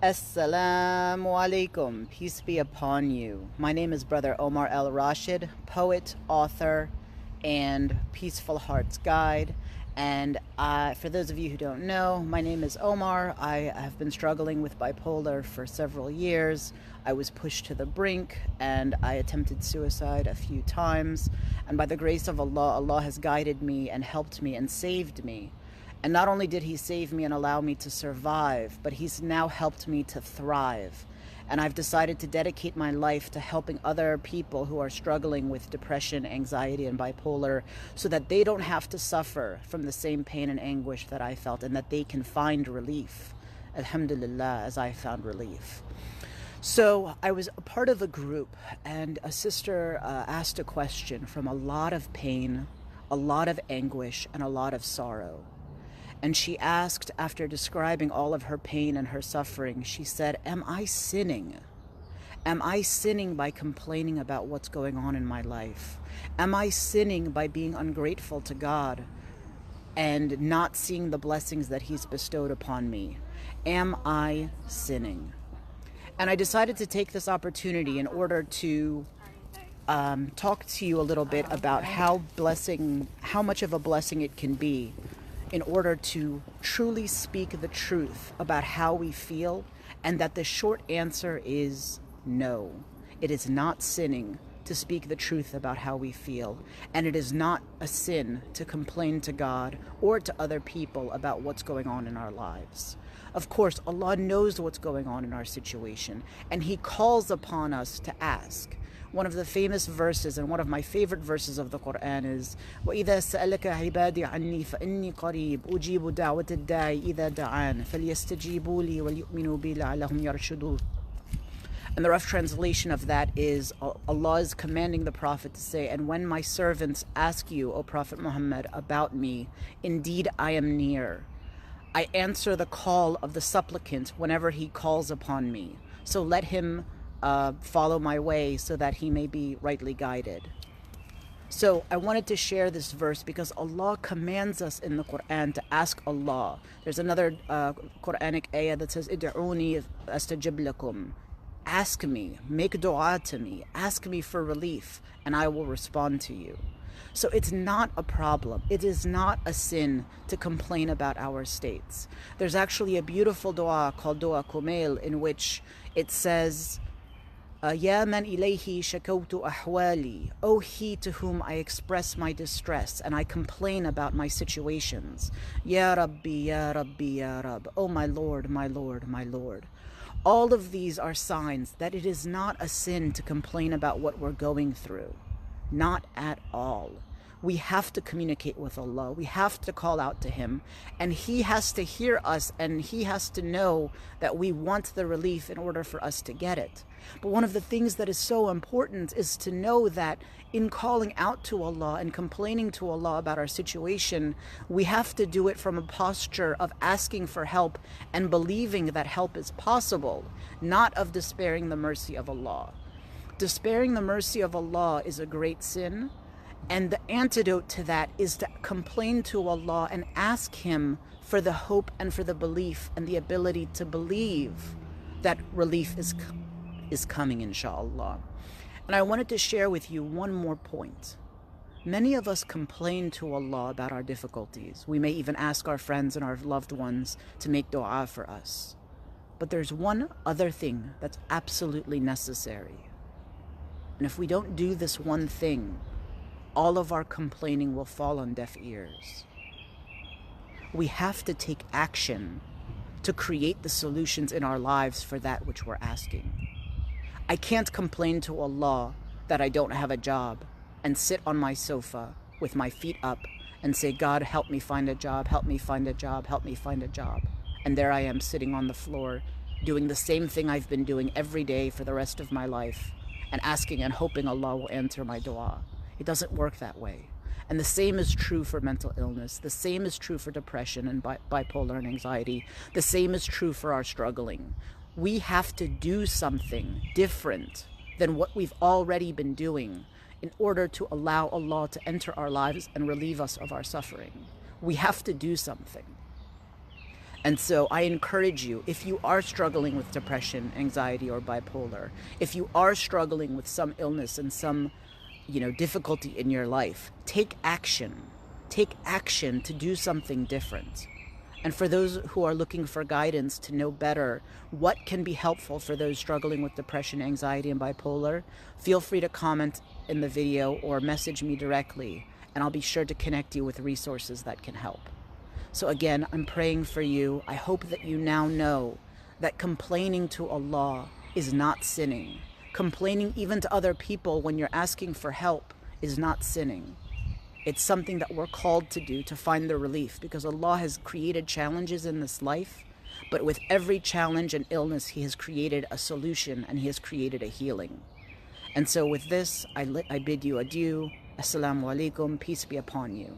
Assalamu alaikum. Peace be upon you. My name is Brother Omar El Rashid, poet, author, and Peaceful Hearts Guide. And for those of you who don't know, my name is Omar. I have been struggling with bipolar for several years. I was pushed to the brink and I attempted suicide a few times. And by the grace of Allah, Allah has guided me and helped me and saved me. And not only did he save me and allow me to survive, but he's now helped me to thrive. And I've decided to dedicate my life to helping other people who are struggling with depression, anxiety, and bipolar so that they don't have to suffer from the same pain and anguish that I felt and that they can find relief. Alhamdulillah, as I found relief. So I was a part of a group and a sister asked a question from a lot of pain, a lot of anguish, and a lot of sorrow. And she asked, after describing all of her pain and her suffering, she said, am I sinning? Am I sinning by complaining about what's going on in my life? Am I sinning by being ungrateful to God and not seeing the blessings that he's bestowed upon me? Am I sinning? And I decided to take this opportunity in order to talk to you a little bit about how much of a blessing it can be in order to truly speak the truth about how we feel, and that the short answer is no. It is not sinning to speak the truth about how we feel, and it is not a sin to complain to God or to other people about what's going on in our lives. Of course, Allah knows what's going on in our situation, and he calls upon us to ask. One of the famous verses and one of my favorite verses of the Quran is وَإِذَا سَأَلَكَ عِبَادِي عَنِّي فَإِنِّي قَرِيبٌ أُجِيبُ دَعْوَةَ الدَّاعِ إِذَا دَعَانِ فَلْيَسْتَجِيبُوا لِي وَلْيُؤْمِنُوا بِي لَعَلَّهُمْ يَرْشُدُونَ. And the rough translation of that is Allah is commanding the Prophet to say, and when my servants ask you, O Prophet Muhammad, about me, indeed I am near. I answer the call of the supplicant whenever he calls upon me. So let him follow my way so that he may be rightly guided. So I wanted to share this verse because Allah commands us in the Quran to ask Allah. There's another Quranic ayah that says, Id'uni astajib lakum. Ask me, make dua to me, ask me for relief, and I will respond to you. So it's not a problem. It is not a sin to complain about our states. There's actually a beautiful dua called Dua Kumail in which it says, Ya man ilayhi shakawtu ahwali, O he to whom I express my distress and I complain about my situations. Ya Rabbi, Ya Rabbi, Ya Rab, O my Lord, my Lord, my Lord. All of these are signs that it is not a sin to complain about what we're going through. Not at all. We have to communicate with Allah. We have to call out to him, and he has to hear us, and he has to know that we want the relief in order for us to get it. But one of the things that is so important is to know that in calling out to Allah and complaining to Allah about our situation, we have to do it from a posture of asking for help and believing that help is possible, not of despairing the mercy of Allah. Despairing the mercy of Allah is a great sin, and the antidote to that is to complain to Allah and ask him for the hope and for the belief and the ability to believe that relief is coming, inshallah. And I wanted to share with you one more point. Many of us complain to Allah about our difficulties. We may even ask our friends and our loved ones to make dua for us. But there's one other thing that's absolutely necessary. And if we don't do this one thing, all of our complaining will fall on deaf ears. We have to take action to create the solutions in our lives for that which we're asking. I can't complain to Allah that I don't have a job and sit on my sofa with my feet up and say, God, help me find a job, help me find a job, help me find a job. And there I am sitting on the floor doing the same thing I've been doing every day for the rest of my life and asking and hoping Allah will answer my dua. It doesn't work that way. And the same is true for mental illness. The same is true for depression and bipolar and anxiety. The same is true for our struggling. We have to do something different than what we've already been doing in order to allow Allah to enter our lives and relieve us of our suffering. We have to do something. And so I encourage you, if you are struggling with depression, anxiety, or bipolar, if you are struggling with some illness and some, difficulty in your life, take action. Take action to do something different. And for those who are looking for guidance to know better what can be helpful for those struggling with depression, anxiety, and bipolar, feel free to comment in the video or message me directly, and I'll be sure to connect you with resources that can help. So again, I'm praying for you. I hope that you now know that complaining to Allah is not sinning. Complaining even to other people when you're asking for help is not sinning. It's something that we're called to do to find the relief, because Allah has created challenges in this life, but with every challenge and illness, He has created a solution and He has created a healing. And so with this, I bid you adieu. Assalamu alaikum. Peace be upon you.